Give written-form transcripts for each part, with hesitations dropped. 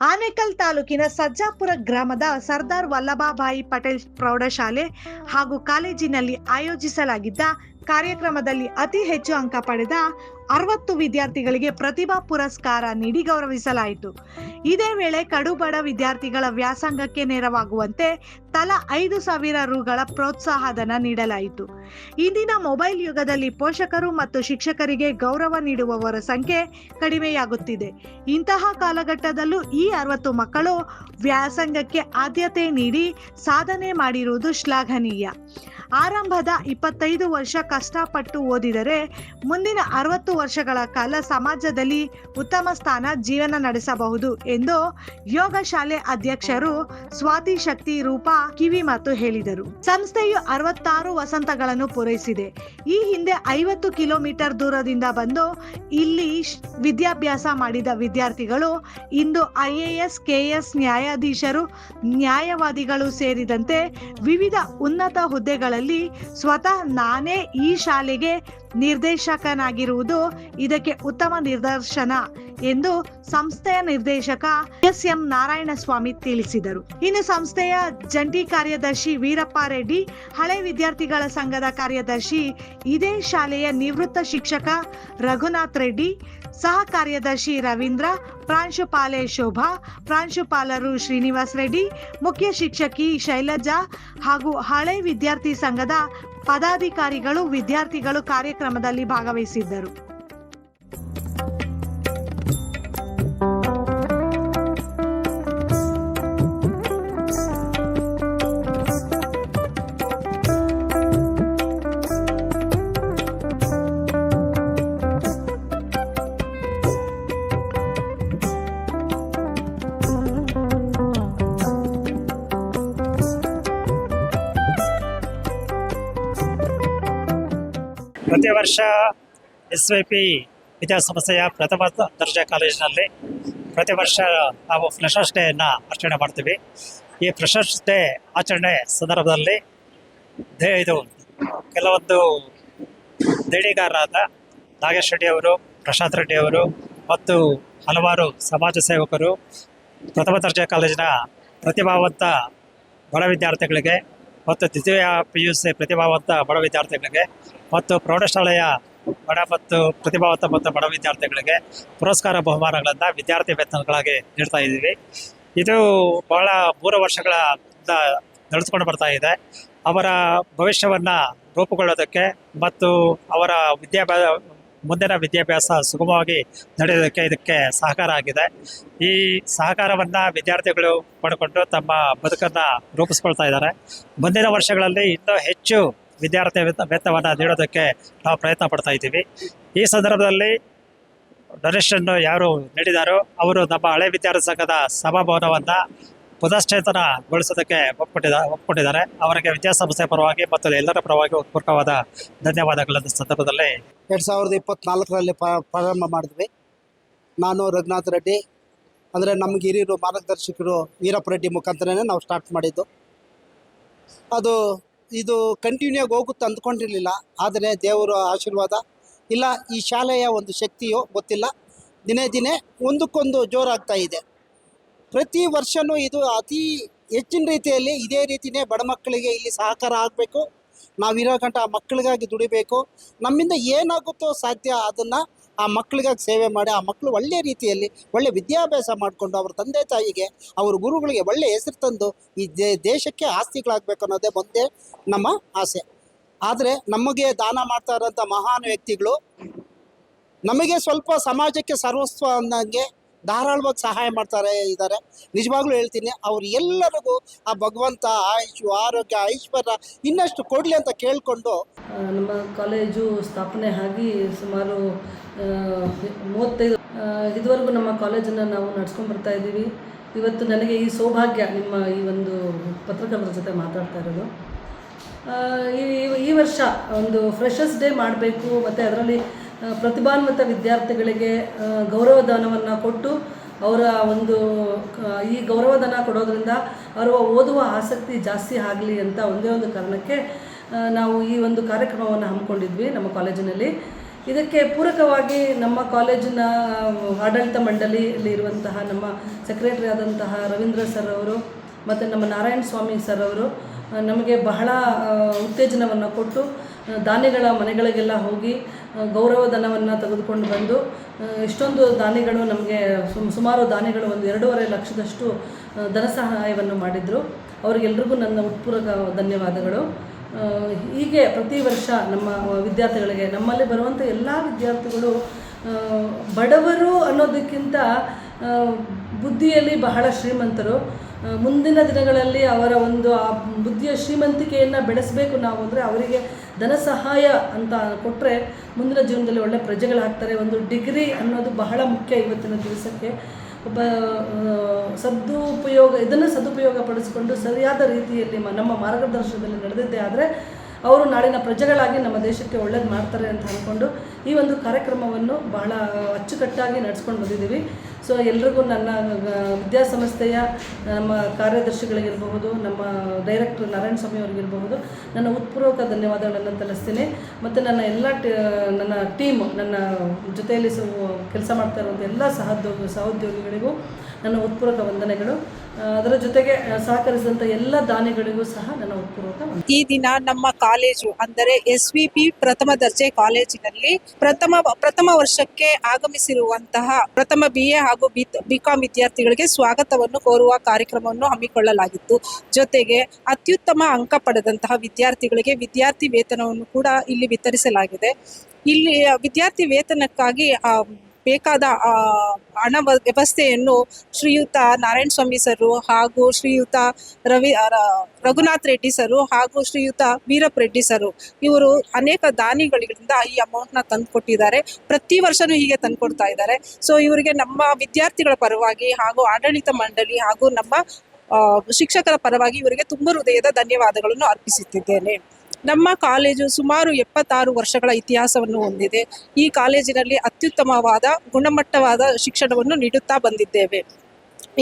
ಆನೇಕಲ್ ತಾಲೂಕಿನ ಸಜ್ಜಾಪುರ ಗ್ರಾಮದ ಸರ್ದಾರ್ ವಲ್ಲಭಭಾಯಿ ಪಟೇಲ್ ಪ್ರೌಢಶಾಲೆ ಹಾಗೂ ಕಾಲೇಜಿನಲ್ಲಿ ಆಯೋಜಿಸಲಾಗಿದ್ದ ಕಾರ್ಯಕ್ರಮದಲ್ಲಿ ಅತಿ ಹೆಚ್ಚು ಅಂಕ ಪಡೆದ 60 ವಿದ್ಯಾರ್ಥಿಗಳಿಗೆ ಪ್ರತಿಭಾ ಪುರಸ್ಕಾರ ನೀಡಿ ಗೌರವಿಸಲಾಯಿತು. ಇದೇ ವೇಳೆ ಕಡುಬಡ ವಿದ್ಯಾರ್ಥಿಗಳ ವ್ಯಾಸಂಗಕ್ಕೆ ನೆರವಾಗುವಂತೆ ತಲಾ 5,000 ರುಗಳ ಪ್ರೋತ್ಸಾಹಧನ ನೀಡಲಾಯಿತು. ಇಂದಿನ ಮೊಬೈಲ್ ಯುಗದಲ್ಲಿ ಪೋಷಕರು ಮತ್ತು ಶಿಕ್ಷಕರಿಗೆ ಗೌರವ ನೀಡುವವರ ಸಂಖ್ಯೆ ಕಡಿಮೆಯಾಗುತ್ತಿದೆ. ಇಂತಹ ಕಾಲಘಟ್ಟದಲ್ಲೂ ಈ 60 ಮಕ್ಕಳು ವ್ಯಾಸಂಗಕ್ಕೆ ಆದ್ಯತೆ ನೀಡಿ ಸಾಧನೆ ಮಾಡಿರುವುದು ಶ್ಲಾಘನೀಯ. ಆರಂಭದ 25 ವರ್ಷ ಕಷ್ಟಪಟ್ಟು ಓದಿದರೆ ಮುಂದಿನ 60 ವರ್ಷಗಳ ಕಾಲ ಸಮಾಜದಲ್ಲಿ ಉತ್ತಮ ಸ್ಥಾನ ಜೀವನ ನಡೆಸಬಹುದು ಎಂದು ಯೋಗ ಶಾಲೆ ಅಧ್ಯಕ್ಷರು ಸ್ವಾತಿ ಶಕ್ತಿ ರೂಪಾ ಕಿವಿಮಾತು ಹೇಳಿದರು. ಸಂಸ್ಥೆಯು 66 ವಸಂತಗಳನ್ನು ಪೂರೈಸಿದೆ. ಈ ಹಿಂದೆ 50 ಕಿಲೋಮೀಟರ್ ದೂರದಿಂದ ಬಂದು ಇಲ್ಲಿ ವಿದ್ಯಾಭ್ಯಾಸ ಮಾಡಿದ ವಿದ್ಯಾರ್ಥಿಗಳು ಇಂದು IAS, KS, ನ್ಯಾಯಾಧೀಶರು, ನ್ಯಾಯವಾದಿಗಳು ಸೇರಿದಂತೆ ವಿವಿಧ ಉನ್ನತ ಹುದ್ದೆಗಳಲ್ಲಿ ಸ್ವತಃ ನಾನೇ ಈ ಶಾಲೆಗೆ ನಿರ್ದೇಶಕನಾಗಿರುವುದು ಇದಕ್ಕೆ ಉತ್ತಮ ನಿದರ್ಶನ ಎಂದು ಸಂಸ್ಥೆಯ ನಿರ್ದೇಶಕ SM ನಾರಾಯಣಸ್ವಾಮಿ ತಿಳಿಸಿದರು. ಇನ್ನು ಸಂಸ್ಥೆಯ ಜಂಟಿ ಕಾರ್ಯದರ್ಶಿ ವೀರಪ್ಪ ರೆಡ್ಡಿ, ಹಳೆ ವಿದ್ಯಾರ್ಥಿಗಳ ಸಂಘದ ಕಾರ್ಯದರ್ಶಿ, ಇದೇ ಶಾಲೆಯ ನಿವೃತ್ತ ಶಿಕ್ಷಕ ರಘುನಾಥ್ ರೆಡ್ಡಿ, ಸಹ ಕಾರ್ಯದರ್ಶಿ ರವೀಂದ್ರ, ಪ್ರಾಂಶುಪಾಲೆ ಶೋಭಾ, ಪ್ರಾಂಶುಪಾಲರು ಶ್ರೀನಿವಾಸ್ ರೆಡ್ಡಿ, ಮುಖ್ಯ ಶಿಕ್ಷಕಿ ಶೈಲಜಾ ಹಾಗೂ ಹಳೆ ವಿದ್ಯಾರ್ಥಿ ಸಂಘದ ಪದಾಧಿಕಾರಿಗಳು, ವಿದ್ಯಾರ್ಥಿಗಳು ಕಾರ್ಯಕ್ರಮದಲ್ಲಿ ಭಾಗವಹಿಸಿದ್ದರು. ಪ್ರತಿ ವರ್ಷ SYP ವಿದ್ಯಾಸಂಸ್ಥೆಯ ಪ್ರಥಮ ದರ್ಜೆ ಕಾಲೇಜಿನಲ್ಲಿ ಪ್ರತಿ ವರ್ಷ ನಾವು ಫ್ರೆಷರ್ಸ್ ಡೇಯನ್ನು ಆಚರಣೆ ಮಾಡ್ತೀವಿ. ಈ ಫ್ರೆಷರ್ಸ್ ಡೇ ಆಚರಣೆ ಸಂದರ್ಭದಲ್ಲಿ ಇದು ಕೆಲವೊಂದು ದೇಣಿಗಾರರಾದ ನಾಗೇಶ್ ರೆಡ್ಡಿ ಅವರು, ಪ್ರಶಾಂತ್ ರೆಡ್ಡಿ ಅವರು ಮತ್ತು ಹಲವಾರು ಸಮಾಜ ಸೇವಕರು ಪ್ರಥಮ ದರ್ಜೆ ಕಾಲೇಜಿನ ಪ್ರತಿಭಾವಂತ ಬಡ ವಿದ್ಯಾರ್ಥಿಗಳಿಗೆ ಮತ್ತು ದ್ವಿತೀಯ PUC ಪ್ರತಿಭಾವಂತ ಬಡ ವಿದ್ಯಾರ್ಥಿಗಳಿಗೆ ಮತ್ತು ಪ್ರೌಢಶಾಲೆಯ ಬಡ ಮತ್ತು ಪ್ರತಿಭಾವಂತ ಮತ್ತು ಬಡ ವಿದ್ಯಾರ್ಥಿಗಳಿಗೆ ಪುರಸ್ಕಾರ ಬಹುಮಾನಗಳನ್ನು ವಿದ್ಯಾರ್ಥಿ ವೇತನಗಳಾಗಿ ನೀಡ್ತಾ ಇದ್ದೀವಿ. ಇದು ಬಹಳ 3 ವರ್ಷಗಳಿಂದ ನಡೆದುಕೊಂಡು ಬರ್ತಾ ಇದೆ. ಅವರ ಭವಿಷ್ಯವನ್ನು ರೂಪುಗೊಳ್ಳೋದಕ್ಕೆ ಮತ್ತು ಅವರ ಮುಂದಿನ ವಿದ್ಯಾಭ್ಯಾಸ ಸುಗಮವಾಗಿ ನಡೆಯೋದಕ್ಕೆ ಇದಕ್ಕೆ ಸಹಕಾರ ಆಗಿದೆ. ಈ ಸಹಕಾರವನ್ನು ವಿದ್ಯಾರ್ಥಿಗಳು ಪಡ್ಕೊಂಡು ತಮ್ಮ ಬದುಕನ್ನು ರೂಪಿಸ್ಕೊಳ್ತಾ ಇದ್ದಾರೆ. ಮುಂದಿನ ವರ್ಷಗಳಲ್ಲಿ ಇನ್ನೂ ಹೆಚ್ಚು ವಿದ್ಯಾರ್ಥಿ ವೇತನವನ್ನು ನೀಡೋದಕ್ಕೆ ನಾವು ಪ್ರಯತ್ನ ಪಡ್ತಾ ಇದ್ದೀವಿ. ಈ ಸಂದರ್ಭದಲ್ಲಿ ಡೊನೇಷನ್ ಯಾರು ನೀಡಿದಾರೋ ಅವರು ನಮ್ಮ ಹಳೆ ವಿದ್ಯಾರ್ಥಿ ಸಂಘದ ಸಭಾಭವನವನ್ನು ಪುನಶ್ಚೇತನಗೊಳಿಸೋದಕ್ಕೆ ಒಪ್ಪಿಕೊಂಡಿದ್ದಾರೆ. ಅವರಿಗೆ ವಿದ್ಯಾಸಂಸ್ಥೆ ಪರವಾಗಿ ಮತ್ತು ಎಲ್ಲರ ಪರವಾಗಿ ಪೂರ್ವಕವಾದ ಧನ್ಯವಾದಗಳನ್ನು ಸಂದರ್ಭದಲ್ಲಿ 2024ರಲ್ಲಿ ಪ್ರಾರಂಭ ಮಾಡಿದ್ವಿ. ನಾನು ರಘುನಾಥ್ ರೆಡ್ಡಿ, ಅಂದರೆ ನಮಗೆ ಹಿರಿಯರು ಮಾರ್ಗದರ್ಶಕರು ವೀರಪ್ಪ ರೆಡ್ಡಿ ಮುಖಾಂತರನೇ ನಾವು ಸ್ಟಾರ್ಟ್ ಮಾಡಿದ್ದು. ಇದು ಕಂಟಿನ್ಯೂ ಆಗಿ ಹೋಗುತ್ತೆ ಅಂದ್ಕೊಂಡಿರಲಿಲ್ಲ. ಆದರೆ ದೇವರ ಆಶೀರ್ವಾದ ಇಲ್ಲ, ಈ ಶಾಲೆಯ ಒಂದು ಶಕ್ತಿಯೋ ಗೊತ್ತಿಲ್ಲ, ದಿನೇ ದಿನೇ ಒಂದಕ್ಕೊಂದು ಜೋರಾಗ್ತಾ ಇದೆ. ಪ್ರತಿ ವರ್ಷವೂ ಇದು ಅತಿ ಹೆಚ್ಚಿನ ರೀತಿಯಲ್ಲಿ ಇದೇ ರೀತಿಯೇ ಬಡ ಮಕ್ಕಳಿಗೆ ಇಲ್ಲಿ ಸಹಕಾರ ಆಗಬೇಕು. ನಾವಿರೋ ಗಂಟ ಆ ಮಕ್ಕಳಿಗಾಗಿ ದುಡಿಬೇಕು. ನಮ್ಮಿಂದ ಏನಾಗುತ್ತೋ ಸಾಧ್ಯ ಅದನ್ನು ಆ ಮಕ್ಕಳಿಗಾಗಿ ಸೇವೆ ಮಾಡಿ ಆ ಮಕ್ಕಳು ಒಳ್ಳೆಯ ರೀತಿಯಲ್ಲಿ ಒಳ್ಳೆಯ ವಿದ್ಯಾಭ್ಯಾಸ ಮಾಡಿಕೊಂಡು ಅವ್ರ ತಂದೆ ತಾಯಿಗೆ, ಅವ್ರ ಗುರುಗಳಿಗೆ ಒಳ್ಳೆಯ ಹೆಸರು ತಂದು ಈ ದೇಶಕ್ಕೆ ಆಸ್ತಿಗಳಾಗಬೇಕು ಅನ್ನೋದೇ ಒಂದೇ ನಮ್ಮ ಆಸೆ. ಆದರೆ ನಮಗೆ ದಾನ ಮಾಡ್ತಾ ಇರೋಂಥ ಮಹಾನ್ ವ್ಯಕ್ತಿಗಳು ನಮಗೆ ಸ್ವಲ್ಪ ಸಮಾಜಕ್ಕೆ ಸರ್ವಸ್ವ ಅನ್ನಂಗೆ ಧಾರಾಳವಾಗಿ ಸಹಾಯ ಇದ್ದಾರೆ. ನಿಜವಾಗ್ಲೂ ಹೇಳ್ತೀನಿ, ಅವ್ರು ಎಲ್ಲರಿಗೂ ಆ ಭಗವಂತ ಆಯುಷು, ಆರೋಗ್ಯ, ಐಶ್ವರ್ಯ ಇನ್ನಷ್ಟು ಕೊಡಲಿ ಅಂತ ಕೇಳಿಕೊಂಡು ನಮ್ಮ ಕಾಲೇಜು ಸ್ಥಾಪನೆ ಆಗಿ ಸುಮಾರು 35 ಇದುವರೆಗೂ ನಮ್ಮ ಕಾಲೇಜನ್ನು ನಾವು ನಡೆಸ್ಕೊಂಡು ಬರ್ತಾ ಇದ್ದೀವಿ. ಇವತ್ತು ನನಗೆ ಈ ಸೌಭಾಗ್ಯ ನಿಮ್ಮ ಈ ಒಂದು ಪತ್ರಕರ್ತರ ಜೊತೆ ಮಾತಾಡ್ತಾ ಇರೋದು. ಈ ವರ್ಷ ಒಂದು ಫ್ರೆಷರ್ಸ್ ಡೇ ಮಾಡಬೇಕು ಮತ್ತು ಅದರಲ್ಲಿ ಪ್ರತಿಭಾನ್ವಿತ ವಿದ್ಯಾರ್ಥಿಗಳಿಗೆ ಗೌರವಧನವನ್ನು ಕೊಟ್ಟು ಅವರ ಒಂದು ಈ ಗೌರವಧನ ಕೊಡೋದ್ರಿಂದ ಅವರ ಓದುವ ಆಸಕ್ತಿ ಜಾಸ್ತಿ ಆಗಲಿ ಅಂತ ಒಂದೇ ಒಂದು ಕಾರಣಕ್ಕೆ ನಾವು ಈ ಒಂದು ಕಾರ್ಯಕ್ರಮವನ್ನು ಹಮ್ಮಿಕೊಂಡಿದ್ವಿ ನಮ್ಮ ಕಾಲೇಜಿನಲ್ಲಿ. ಇದಕ್ಕೆ ಪೂರಕವಾಗಿ ನಮ್ಮ ಕಾಲೇಜಿನ ಆಡಳಿತ ಮಂಡಳಿಯಲ್ಲಿ ಇರುವಂತಹ ನಮ್ಮ ಸೆಕ್ರೆಟರಿ ಆದಂತಹ ರವೀಂದ್ರ ಸರ್ ಅವರು ಮತ್ತು ನಮ್ಮ ನಾರಾಯಣ ಸ್ವಾಮಿ ಸರ್ ಅವರು ನಮಗೆ ಬಹಳ ಉತ್ತೇಜನವನ್ನು ಕೊಟ್ಟು ದಾನಿಗಳ ಮನೆಗಳಿಗೆಲ್ಲ ಹೋಗಿ ಗೌರವಧನವನ್ನು ತೆಗೆದುಕೊಂಡು ಬಂದು ಎಷ್ಟೊಂದು ದಾನಿಗಳು ನಮಗೆ ಸುಮಾರು ದಾನಿಗಳು ಒಂದು 2.5 ಲಕ್ಷದಷ್ಟು ಧನ ಸಹಾಯವನ್ನು ಮಾಡಿದರು. ಅವರಿಗೆಲ್ರಿಗೂ ನನ್ನ ಉತ್ಪೂರ್ವಕ ಧನ್ಯವಾದಗಳು. ಹೀಗೆ ಪ್ರತಿ ವರ್ಷ ನಮ್ಮ ವಿದ್ಯಾರ್ಥಿಗಳಿಗೆ, ನಮ್ಮಲ್ಲಿ ಬರುವಂಥ ಎಲ್ಲ ವಿದ್ಯಾರ್ಥಿಗಳು ಬಡವರು ಅನ್ನೋದಕ್ಕಿಂತ ಬುದ್ಧಿಯಲ್ಲಿ ಬಹಳ ಶ್ರೀಮಂತರು. ಮುಂದಿನ ದಿನಗಳಲ್ಲಿ ಅವರ ಒಂದು ಆ ಬುದ್ಧಿಯ ಶ್ರೀಮಂತಿಕೆಯನ್ನು ಬೆಳೆಸಬೇಕು ನಾವು ಅಂದರೆ ಅವರಿಗೆ ಧನ ಸಹಾಯ ಅಂತ ಕೊಟ್ಟರೆ ಮುಂದಿನ ಜೀವನದಲ್ಲಿ ಒಳ್ಳೆಯ ಪ್ರಜೆಗಳಾಗ್ತಾರೆ. ಒಂದು ಡಿಗ್ರಿ ಅನ್ನೋದು ಬಹಳ ಮುಖ್ಯ ಇವತ್ತಿನ ದಿವಸಕ್ಕೆ. ಒಬ್ಬ ಇದನ್ನು ಸದುಪಯೋಗ ಪಡಿಸಿಕೊಂಡು ಸರಿಯಾದ ರೀತಿಯಲ್ಲಿ ನಮ್ಮ ಮಾರ್ಗದರ್ಶನದಲ್ಲಿ ನಡೆದಿದ್ದೇ ಆದರೆ ಅವರು ನಾಡಿನ ಪ್ರಜೆಗಳಾಗಿ ನಮ್ಮ ದೇಶಕ್ಕೆ ಒಳ್ಳೇದು ಮಾಡ್ತಾರೆ ಅಂತ ಅಂದ್ಕೊಂಡು ಈ ಒಂದು ಕಾರ್ಯಕ್ರಮವನ್ನು ಬಹಳ ಅಚ್ಚುಕಟ್ಟಾಗಿ ನಡೆಸ್ಕೊಂಡು ಬಂದಿದ್ದೀವಿ. ಸೊ ಎಲ್ರಿಗೂ ನನ್ನ ವಿದ್ಯಾಸಂಸ್ಥೆಯ ನಮ್ಮ ಕಾರ್ಯದರ್ಶಿಗಳಿಗಿರಬಹುದು, ನಮ್ಮ ಡೈರೆಕ್ಟರ್ ನಾರಾಯಣ ಸ್ವಾಮಿ ಅವರಿಗಿರಬಹುದು ನನ್ನ ಉತ್ಪೂರ್ವಕ ಧನ್ಯವಾದಗಳನ್ನು ತಿಳಿಸ್ತೀನಿ. ಮತ್ತು ನನ್ನ ಎಲ್ಲ ನನ್ನ ಟೀಮು, ನನ್ನ ಜೊತೆಯಲ್ಲಿ ಕೆಲಸ ಮಾಡ್ತಾ ಇರುವಂಥ ಎಲ್ಲ ಸಹೋದ್ಯೋಗಿಗಳಿಗೂ ನನ್ನ ಉತ್ಪೂರ್ವಕ ವಂದನೆಗಳು. ಅದರ ಜೊತೆಗೆ ಸಹಕರಿಸಿದಂಥ ಎಲ್ಲ ದಾನಿಗಳಿಗೂ ಸಹ ನನ್ನ ಉತ್ಪೂರ್ವಕ ವಂದನೆ. ಈ ದಿನ ನಮ್ಮ ಕಾಲೇಜು ಅಂದರೆ SVP ಪ್ರಥಮ ದರ್ಜೆ ಕಾಲೇಜಿನಲ್ಲಿ ಪ್ರಥಮ ವರ್ಷಕ್ಕೆ ಆಗಮಿಸಿರುವಂತಹ ಪ್ರಥಮ BA ಹಾಗೂ BCom ವಿದ್ಯಾರ್ಥಿಗಳಿಗೆ ಸ್ವಾಗತವನ್ನು ಕೋರುವ ಕಾರ್ಯಕ್ರಮವನ್ನು ಹಮ್ಮಿಕೊಳ್ಳಲಾಗಿತ್ತು. ಜೊತೆಗೆ ಅತ್ಯುತ್ತಮ ಅಂಕ ಪಡೆದಂತಹ ವಿದ್ಯಾರ್ಥಿಗಳಿಗೆ ವಿದ್ಯಾರ್ಥಿ ವೇತನವನ್ನು ಕೂಡ ಇಲ್ಲಿ ವಿತರಿಸಲಾಗಿದೆ. ಇಲ್ಲಿ ವಿದ್ಯಾರ್ಥಿ ವೇತನಕ್ಕಾಗಿ ಬೇಕಾದ ಹಣ ವ್ಯವಸ್ಥೆಯನ್ನು ಶ್ರೀಯುತ ನಾರಾಯಣ ಸ್ವಾಮಿ ಸರು ಹಾಗೂ ಶ್ರೀಯುತ ರಘುನಾಥ್ ರೆಡ್ಡಿ ಸರು ಹಾಗೂ ಶ್ರೀಯುತ ವೀರಪ್ಪ ರೆಡ್ಡಿ ಸರು ಇವರು ಅನೇಕ ದಾನಿಗಳಿಂದ ಈ ಅಮೌಂಟ್ನ ತಂದುಕೊಟ್ಟಿದ್ದಾರೆ. ಪ್ರತಿ ವರ್ಷವೂ ಹೀಗೆ ತಂದುಕೊಡ್ತಾ ಇದ್ದಾರೆ. ಸೊ ಇವರಿಗೆ ನಮ್ಮ ವಿದ್ಯಾರ್ಥಿಗಳ ಪರವಾಗಿ ಹಾಗೂ ಆಡಳಿತ ಮಂಡಳಿ ಹಾಗೂ ನಮ್ಮ ಶಿಕ್ಷಕರ ಪರವಾಗಿ ಇವರಿಗೆ ತುಂಬ ಹೃದಯದ ಧನ್ಯವಾದಗಳನ್ನು ಅರ್ಪಿಸುತ್ತಿದ್ದೇನೆ. ನಮ್ಮ ಕಾಲೇಜು ಸುಮಾರು 76 ವರ್ಷಗಳ ಇತಿಹಾಸವನ್ನು ಹೊಂದಿದೆ. ಈ ಕಾಲೇಜಿನಲ್ಲಿ ಅತ್ಯುತ್ತಮವಾದ ಗುಣಮಟ್ಟವಾದ ಶಿಕ್ಷಣವನ್ನು ನೀಡುತ್ತಾ ಬಂದಿದ್ದೇವೆ.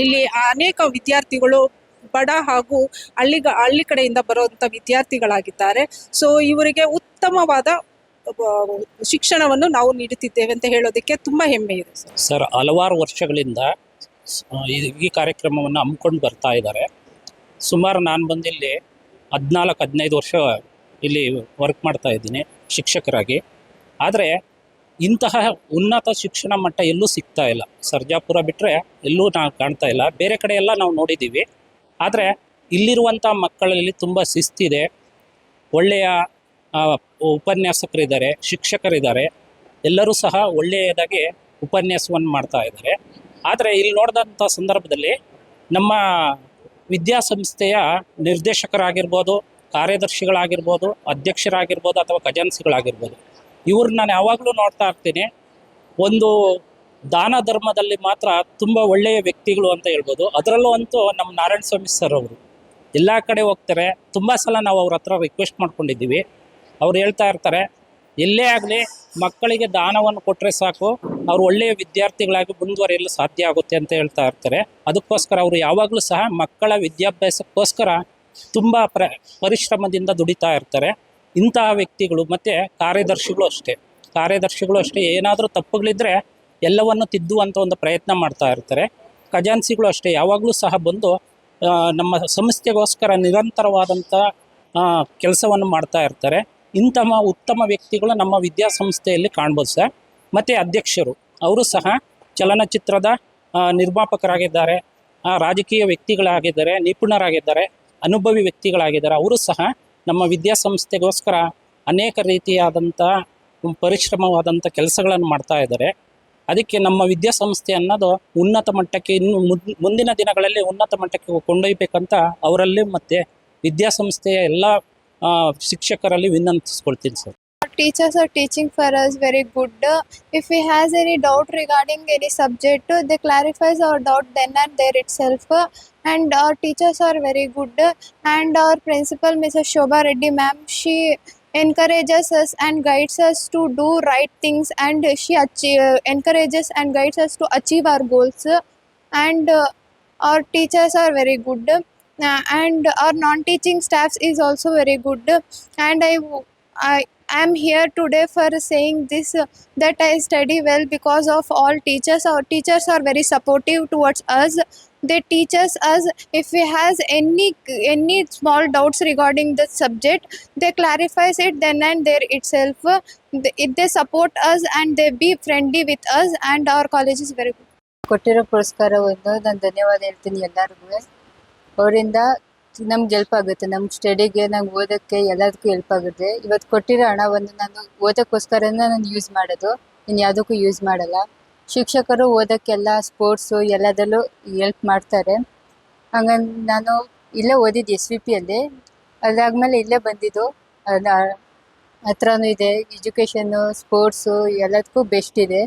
ಇಲ್ಲಿ ಅನೇಕ ವಿದ್ಯಾರ್ಥಿಗಳು ಬಡ ಹಾಗೂ ಹಳ್ಳಿ ಕಡೆಯಿಂದ ಬರುವಂಥ ವಿದ್ಯಾರ್ಥಿಗಳಾಗಿದ್ದಾರೆ. ಸೊ ಇವರಿಗೆ ಉತ್ತಮವಾದ ಶಿಕ್ಷಣವನ್ನು ನಾವು ನೀಡುತ್ತಿದ್ದೇವೆ ಅಂತ ಹೇಳೋದಕ್ಕೆ ತುಂಬ ಹೆಮ್ಮೆ ಇದೆ. ಸರ್ ಹಲವಾರು ವರ್ಷಗಳಿಂದ ಈ ಕಾರ್ಯಕ್ರಮವನ್ನು ಹಮ್ಮಿಕೊಂಡು ಬರ್ತಾ ಇದ್ದಾರೆ. ಸುಮಾರು ನಾನು ಬಂದಿಲ್ಲಿ 14-15 ವರ್ಷ ಇಲ್ಲಿ ವರ್ಕ್ ಮಾಡ್ತಾ ಇದ್ದೀನಿ ಶಿಕ್ಷಕರಾಗಿ. ಆದರೆ ಇಂತಹ ಉನ್ನತ ಶಿಕ್ಷಣ ಮಟ್ಟ ಎಲ್ಲೂ ಸಿಗ್ತಾ ಇಲ್ಲ. ಸರ್ಜಾಪುರ ಬಿಟ್ಟರೆ ಎಲ್ಲೂ ನಾವು ಕಾಣ್ತಾ ಇಲ್ಲ. ಬೇರೆ ಕಡೆ ಎಲ್ಲ ನಾವು ನೋಡಿದ್ದೀವಿ. ಆದರೆ ಇಲ್ಲಿರುವಂಥ ಮಕ್ಕಳಲ್ಲಿ ತುಂಬ ಶಿಸ್ತಿದೆ, ಒಳ್ಳೆಯ ಉಪನ್ಯಾಸಕರಿದ್ದಾರೆ, ಶಿಕ್ಷಕರಿದ್ದಾರೆ. ಎಲ್ಲರೂ ಸಹ ಒಳ್ಳೆಯದಾಗಿ ಉಪನ್ಯಾಸವನ್ನು ಮಾಡ್ತಾ ಇದ್ದಾರೆ. ಆದರೆ ಇಲ್ಲಿ ನೋಡಿದಂಥ ಸಂದರ್ಭದಲ್ಲಿ ನಮ್ಮ ವಿದ್ಯಾಸಂಸ್ಥೆಯ ನಿರ್ದೇಶಕರಾಗಿರ್ಬೋದು, ಕಾರ್ಯದರ್ಶಿಗಳಾಗಿರ್ಬೋದು, ಅಧ್ಯಕ್ಷರಾಗಿರ್ಬೋದು ಅಥವಾ ಖಜಾನ್ಸಿಗಳಾಗಿರ್ಬೋದು, ಇವ್ರನ್ನ ನಾನು ಯಾವಾಗಲೂ ನೋಡ್ತಾ ಇರ್ತೀನಿ. ಒಂದು ದಾನ ಧರ್ಮದಲ್ಲಿ ಮಾತ್ರ ತುಂಬ ಒಳ್ಳೆಯ ವ್ಯಕ್ತಿಗಳು ಅಂತ ಹೇಳ್ಬೋದು. ಅದರಲ್ಲೂ ಅಂತೂ ನಮ್ಮ ನಾರಾಯಣ ಸ್ವಾಮಿ ಸರ್ ಅವರು ಎಲ್ಲ ಕಡೆ ಹೋಗ್ತಾರೆ. ತುಂಬ ಸಲ ನಾವು ಅವ್ರ ಹತ್ರ ರಿಕ್ವೆಸ್ಟ್ ಮಾಡ್ಕೊಂಡಿದ್ದೀವಿ. ಅವ್ರು ಹೇಳ್ತಾ ಇರ್ತಾರೆ, ಎಲ್ಲೇ ಆಗಲಿ ಮಕ್ಕಳಿಗೆ ದಾನವನ್ನು ಕೊಟ್ಟರೆ ಸಾಕು, ಅವರು ಒಳ್ಳೆಯ ವಿದ್ಯಾರ್ಥಿಗಳಾಗಿ ಮುಂದುವರಿಯಲು ಸಾಧ್ಯ ಆಗುತ್ತೆ ಅಂತ ಹೇಳ್ತಾ ಇರ್ತಾರೆ. ಅದಕ್ಕೋಸ್ಕರ ಅವರು ಯಾವಾಗಲೂ ಸಹ ಮಕ್ಕಳ ವಿದ್ಯಾಭ್ಯಾಸಕ್ಕೋಸ್ಕರ ತುಂಬ ಪರಿಶ್ರಮದಿಂದ ದುಡಿತಾ ಇರ್ತಾರೆ. ಇಂತಹ ವ್ಯಕ್ತಿಗಳು ಮತ್ತು ಕಾರ್ಯದರ್ಶಿಗಳು ಅಷ್ಟೇ ಏನಾದರೂ ತಪ್ಪುಗಳಿದ್ದರೆ ಎಲ್ಲವನ್ನು ತಿದ್ದುವಂಥ ಒಂದು ಪ್ರಯತ್ನ ಮಾಡ್ತಾ ಇರ್ತಾರೆ. ಖಜಾನ್ಸಿಗಳು ಅಷ್ಟೇ ಯಾವಾಗಲೂ ಸಹ ಬಂದು ನಮ್ಮ ಸಂಸ್ಥೆಗೋಸ್ಕರ ನಿರಂತರವಾದಂಥ ಕೆಲಸವನ್ನು ಮಾಡ್ತಾ ಇರ್ತಾರೆ. ಇಂತಹ ಉತ್ತಮ ವ್ಯಕ್ತಿಗಳು ನಮ್ಮ ವಿದ್ಯಾಸಂಸ್ಥೆಯಲ್ಲಿ ಕಾಣ್ಬೋದು ಸರ್. ಮತ್ತು ಅಧ್ಯಕ್ಷರು ಅವರು ಸಹ ಚಲನಚಿತ್ರದ ನಿರ್ಮಾಪಕರಾಗಿದ್ದಾರೆ, ರಾಜಕೀಯ ವ್ಯಕ್ತಿಗಳಾಗಿದ್ದಾರೆ, ನಿಪುಣರಾಗಿದ್ದಾರೆ, ಅನುಭವಿ ವ್ಯಕ್ತಿಗಳಾಗಿದ್ದಾರೆ. ಅವರು ಸಹ ನಮ್ಮ ವಿದ್ಯಾಸಂಸ್ಥೆಗೋಸ್ಕರ ಅನೇಕ ರೀತಿಯಾದಂಥ ಪರಿಶ್ರಮವಾದಂಥ ಕೆಲಸಗಳನ್ನು ಮಾಡ್ತಾ ಇದ್ದಾರೆ. ಅದಕ್ಕೆ ನಮ್ಮ ವಿದ್ಯಾಸಂಸ್ಥೆ ಅನ್ನೋದು ಉನ್ನತ ಮಟ್ಟಕ್ಕೆ ಮುಂದಿನ ದಿನಗಳಲ್ಲಿ ಉನ್ನತ ಮಟ್ಟಕ್ಕೆ ಕೊಂಡೊಯ್ಯಬೇಕಂತ ಅವರಲ್ಲಿ ಮತ್ತು ವಿದ್ಯಾಸಂಸ್ಥೆಯ ಎಲ್ಲ ಶಿಕ್ಷಕರಲ್ಲಿ ವಿನಂತಿಸ್ಕೊಳ್ತೀನಿ sir. Teachers are teaching for us very good. If we has any doubt regarding any subject, they clarifies our doubt then and there itself. And our teachers are very good. And our principal, Mrs. Shobha Reddy ma'am, she encourages us and guides us to do right things, and she encourages and guides us to achieve our goals. And our teachers are very good. And our non-teaching staffs is also very good. And I am here today for saying this that I study well because of all teachers. Our teachers are very supportive towards us. They teach us if we has any small doubts regarding the subject, they clarifies it then and there itself. They support us and they be friendly with us, and our college is very good. ಕೊಟ್ಟಿರೋ ಪುರಸ್ಕಾರವನ್ನು ನಾನು ಧನ್ಯವಾದ ಹೇಳ್ತೀನಿ ಎಲ್ಲರಿಗೂ. ಅವರಿಂದ ನಮ್ಗೆ help ಆಗುತ್ತೆ, ನಮ್ಮ ಸ್ಟಡಿಗೆ, ನಮ್ಗೆ ಓದೋಕ್ಕೆ ಎಲ್ಲದಕ್ಕೂ ಹೆಲ್ಪ್ ಆಗುತ್ತೆ. ಇವತ್ತು ಕೊಟ್ಟಿರೋ ಹಣವನ್ನು ನಾನು ಓದೋಕ್ಕೋಸ್ಕರನೇ ನಾನು ಯೂಸ್ ಮಾಡೋದು, ಇನ್ನು ಯಾವುದಕ್ಕೂ ಯೂಸ್ ಮಾಡಲ್ಲ. ಶಿಕ್ಷಕರು ಓದೋಕ್ಕೆಲ್ಲ ಸ್ಪೋರ್ಟ್ಸು ಎಲ್ಲದರಲ್ಲೂ ಹೆಲ್ಪ್ ಮಾಡ್ತಾರೆ. ಹಂಗಂದು ನಾನು ಇಲ್ಲೇ ಓದಿದ್ದು SVPಯಲ್ಲಿ. ಅದಾದಮೇಲೆ ಇಲ್ಲೇ ಬಂದಿದ್ದು. ಹತ್ರನೂ ಇದೆ, ಎಜುಕೇಷನ್ನು ಸ್ಪೋರ್ಟ್ಸು ಎಲ್ಲದಕ್ಕೂ ಬೆಸ್ಟ್ ಇದೆ.